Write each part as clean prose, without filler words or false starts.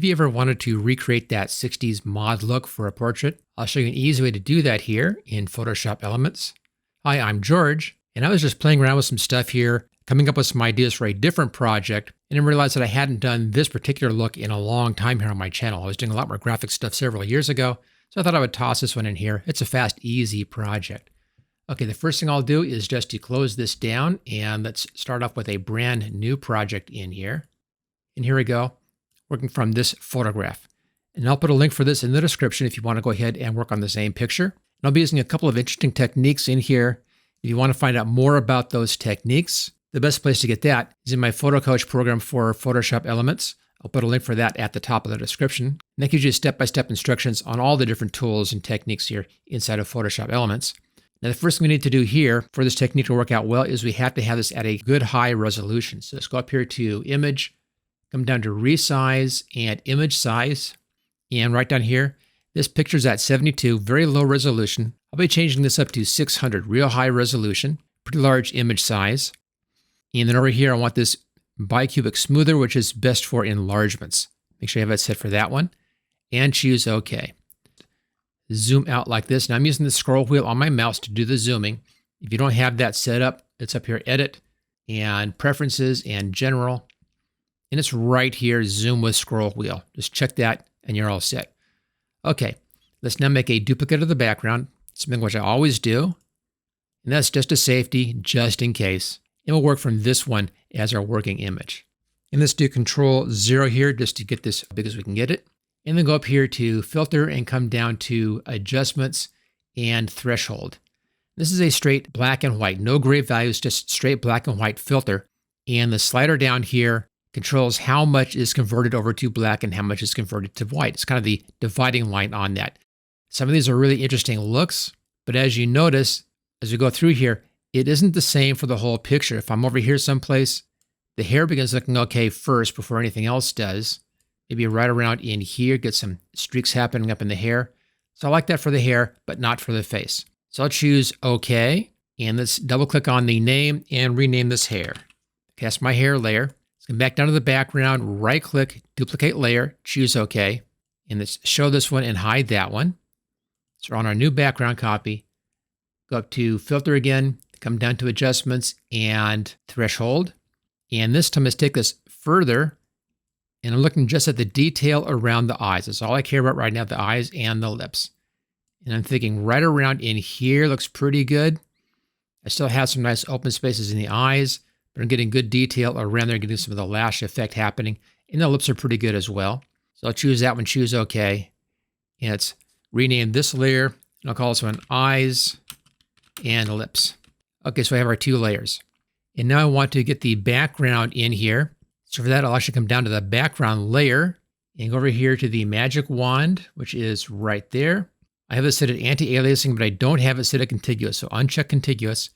Have you ever wanted to recreate that 60s mod look for a portrait? I'll show you an easy way to do that here in Photoshop Elements. Hi, I'm George, and I was just playing around with some stuff here, coming up with some ideas for a different project, and then realized that I hadn't done this particular look in a long time here on my channel. I was doing a lot more graphic stuff several years ago, so I thought I would toss this one in here. It's a fast, easy project. Okay, the first thing I'll do is just to close this down, and let's start off with a brand new project in here. And here we go, working from this photograph. And I'll put a link for this in the description if you want to go ahead and work on the same picture. And I'll be using a couple of interesting techniques in here. If you want to find out more about those techniques, the best place to get that is in my Photo Coach program for Photoshop Elements. I'll put a link for that at the top of the description. And that gives you step-by-step instructions on all the different tools and techniques here inside of Photoshop Elements. Now, the first thing we need to do here for this technique to work out well is we have to have this at a good high resolution. So let's go up here to Image, come down to Resize and Image Size. And right down here, this picture's at 72, very low resolution. I'll be changing this up to 600, real high resolution, pretty large image size. And then over here, I want this bicubic smoother, which is best for enlargements. Make sure you have it set for that one. And choose OK. Zoom out like this. Now I'm using the scroll wheel on my mouse to do the zooming. If you don't have that set up, it's up here, Edit, and Preferences, and General. And it's right here, Zoom with scroll wheel. Just check that, and you're all set. Okay, let's now make a duplicate of the background, something which I always do. And that's just a safety, just in case. And we'll work from this one as our working image. And let's do Control 0 here, just to get this as big as we can get it. And then go up here to Filter and come down to Adjustments and Threshold. This is a straight black and white, no gray values, just straight black and white filter. And the slider down here controls how much is converted over to black and how much is converted to white. It's kind of the dividing line on that. Some of these are really interesting looks, but as you notice, as we go through here, it isn't the same for the whole picture. If I'm over here someplace, the hair begins looking okay first before anything else does. Maybe right around in here, get some streaks happening up in the hair. So I like that for the hair, but not for the face. So I'll choose OK, and let's double click on the name and rename this hair. Cast my hair layer. Let's come back down to the background, right click, duplicate layer, choose OK. And let's show this one and hide that one. So we're on our new background copy. Go up to Filter again, come down to Adjustments and Threshold. And this time let's take this further. And I'm looking just at the detail around the eyes. That's all I care about right now, the eyes and the lips. And I'm thinking right around in here looks pretty good. I still have some nice open spaces in the eyes, but I'm getting good detail around there, getting some of the lash effect happening. And the lips are pretty good as well. So I'll choose that one, choose OK. And let's rename this layer. And I'll call this one Eyes and Lips. Okay, so I have our two layers. And now I want to get the background in here. So for that, I'll actually come down to the background layer and go over here to the magic wand, which is right there. I have it set at anti-aliasing, but I don't have it set at contiguous. So uncheck contiguous.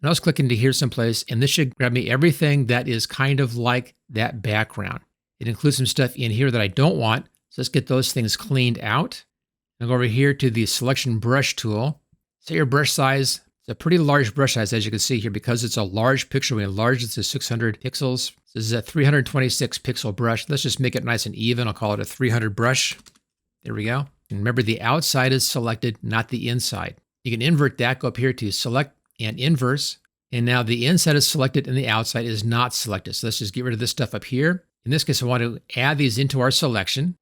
And I'll just click into here someplace, and this should grab me everything that is kind of like that background. It includes some stuff in here that I don't want. So let's get those things cleaned out. I'll go over here to the selection brush tool. Set your brush size. It's a pretty large brush size, as you can see here, because it's a large picture. We enlarge it to 600 pixels. This is a 326 pixel brush. Let's just make it nice and even. I'll call it a 300 brush. There we go. And remember, the outside is selected, not the inside. You can invert that. Go up here to Select and Inverse. And now the inside is selected and the outside is not selected. So let's just get rid of this stuff up here. In this case, I want to add these into our selection.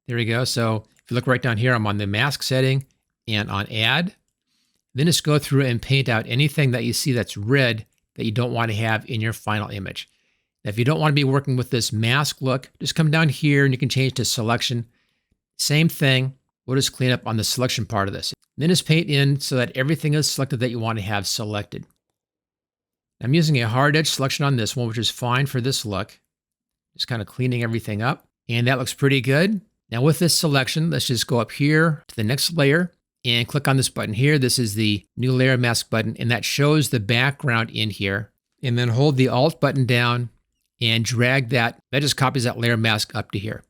There we go. So if you look right down here, I'm on the mask setting and on Add. Then just go through and paint out anything that you see that's red that you don't want to have in your final image. Now, if you don't want to be working with this mask look, just come down here and you can change to selection. Same thing. We'll just clean up on the selection part of this. Then just paint in so that everything is selected that you want to have selected. I'm using a hard edge selection on this one, which is fine for this look. Just kind of cleaning everything up. And that looks pretty good. Now with this selection, let's just go up here to the next layer and click on this button here. This is the new layer mask button, and that shows the background in here. And then hold the Alt button down and drag that. That just copies that layer mask up to here.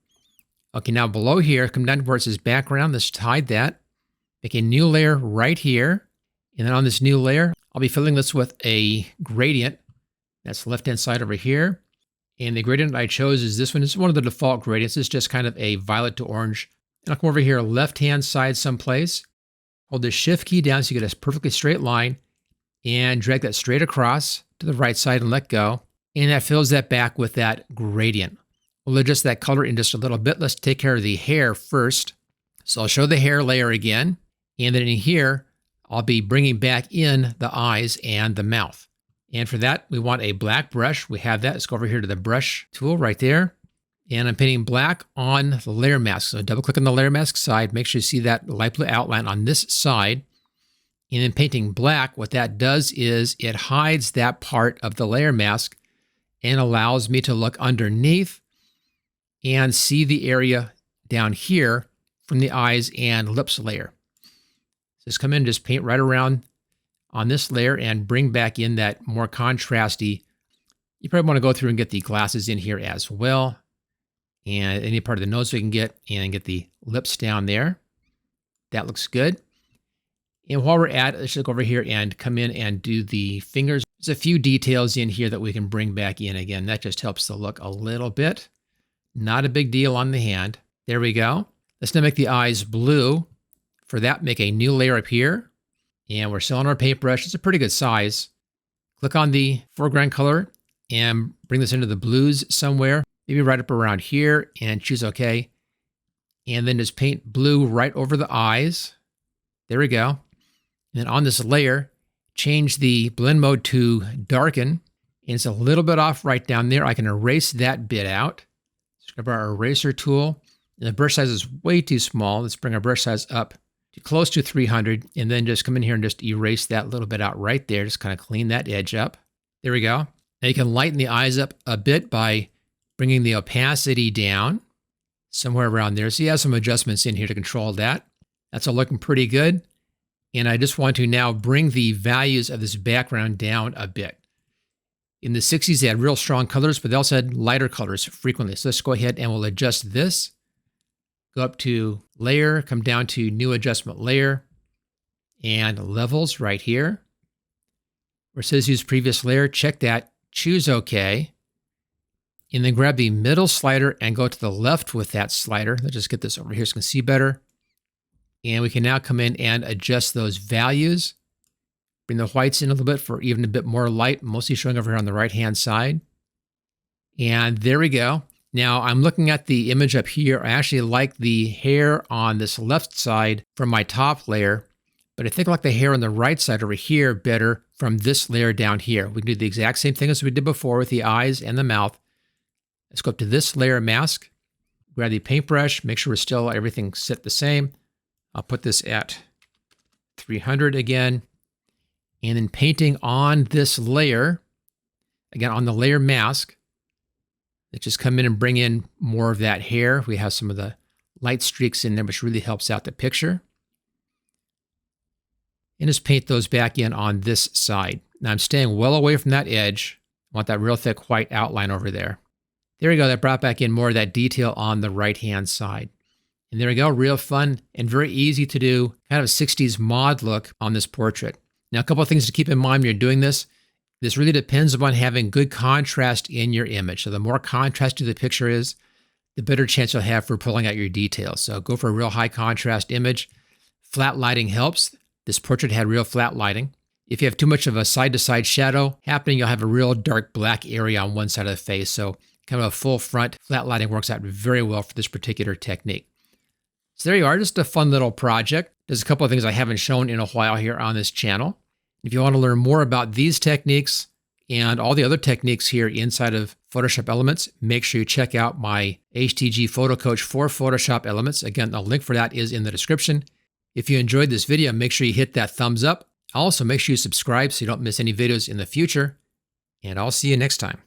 Okay, now below here, come down to where it says background. Let's hide that. Make a new layer right here. And then on this new layer, I'll be filling this with a gradient. That's the left-hand side over here. And the gradient I chose is this one. It's one of the default gradients. It's just kind of a violet to orange. And I'll come over here, left-hand side someplace. Hold the Shift key down so you get a perfectly straight line. And drag that straight across to the right side and let go. And that fills that back with that gradient. We'll adjust that color in just a little bit. Let's take care of the hair first. So I'll show the hair layer again. And then in here, I'll be bringing back in the eyes and the mouth. And for that, we want a black brush. We have that. Let's go over here to the brush tool right there. And I'm painting black on the layer mask. So double click on the layer mask side. Make sure you see that light blue outline on this side. And then painting black, what that does is it hides that part of the layer mask and allows me to look underneath and see the area down here from the eyes and lips layer. Just come in and just paint right around on this layer and bring back in that more contrasty. You probably want to go through and get the glasses in here as well. And any part of the nose we can get, and get the lips down there. That looks good. And while we're at it, let's just go over here and come in and do the fingers. There's a few details in here that we can bring back in again. That just helps the look a little bit. Not a big deal on the hand. There we go. Let's now make the eyes blue. For that, make a new layer up here. And we're still on our paintbrush. It's a pretty good size. Click on the foreground color and bring this into the blues somewhere. Maybe right up around here, and choose OK. And then just paint blue right over the eyes. There we go. And then on this layer, change the blend mode to darken. And it's a little bit off right down there. I can erase that bit out. Let's grab our eraser tool. And the brush size is way too small. Let's bring our brush size up to close to 300. And then just come in here and just erase that little bit out right there. Just kind of clean that edge up. There we go. Now you can lighten the eyes up a bit by bringing the opacity down somewhere around there. So you have some adjustments in here to control that. That's all looking pretty good. And I just want to now bring the values of this background down a bit. In the 60s, they had real strong colors, but they also had lighter colors frequently. So let's go ahead and we'll adjust this. Go up to layer, come down to new adjustment layer, and levels right here. Where it says use previous layer, check that, choose OK. And then grab the middle slider and go to the left with that slider. Let's just get this over here so you can see better. And we can now come in and adjust those values. Bring the whites in a little bit for even a bit more light, mostly showing over here on the right-hand side. And there we go. Now I'm looking at the image up here. I actually like the hair on this left side from my top layer, but I think I like the hair on the right side over here better from this layer down here. We can do the exact same thing as we did before with the eyes and the mouth. Let's go up to this layer mask, grab the paintbrush, make sure we're still everything set the same. I'll put this at 300 again. And then painting on this layer, again on the layer mask, let's just come in and bring in more of that hair. We have some of the light streaks in there, which really helps out the picture. And just paint those back in on this side. Now I'm staying well away from that edge. I want that real thick white outline over there. There we go. That brought back in more of that detail on the right-hand side. And there we go. Real fun and very easy to do. Kind of a 60s mod look on this portrait. Now, a couple of things to keep in mind when you're doing this. This really depends upon having good contrast in your image. So the more contrasty the picture is, the better chance you'll have for pulling out your details. So go for a real high contrast image. Flat lighting helps. This portrait had real flat lighting. If you have too much of a side-to-side shadow happening, you'll have a real dark black area on one side of the face. So kind of a full front flat lighting works out very well for this particular technique. So there you are, just a fun little project. There's a couple of things I haven't shown in a while here on this channel. If you want to learn more about these techniques and all the other techniques here inside of Photoshop Elements, make sure you check out my HTG Photo Coach for Photoshop Elements. Again, a link for that is in the description. If you enjoyed this video, make sure you hit that thumbs up. Also, make sure you subscribe so you don't miss any videos in the future. And I'll see you next time.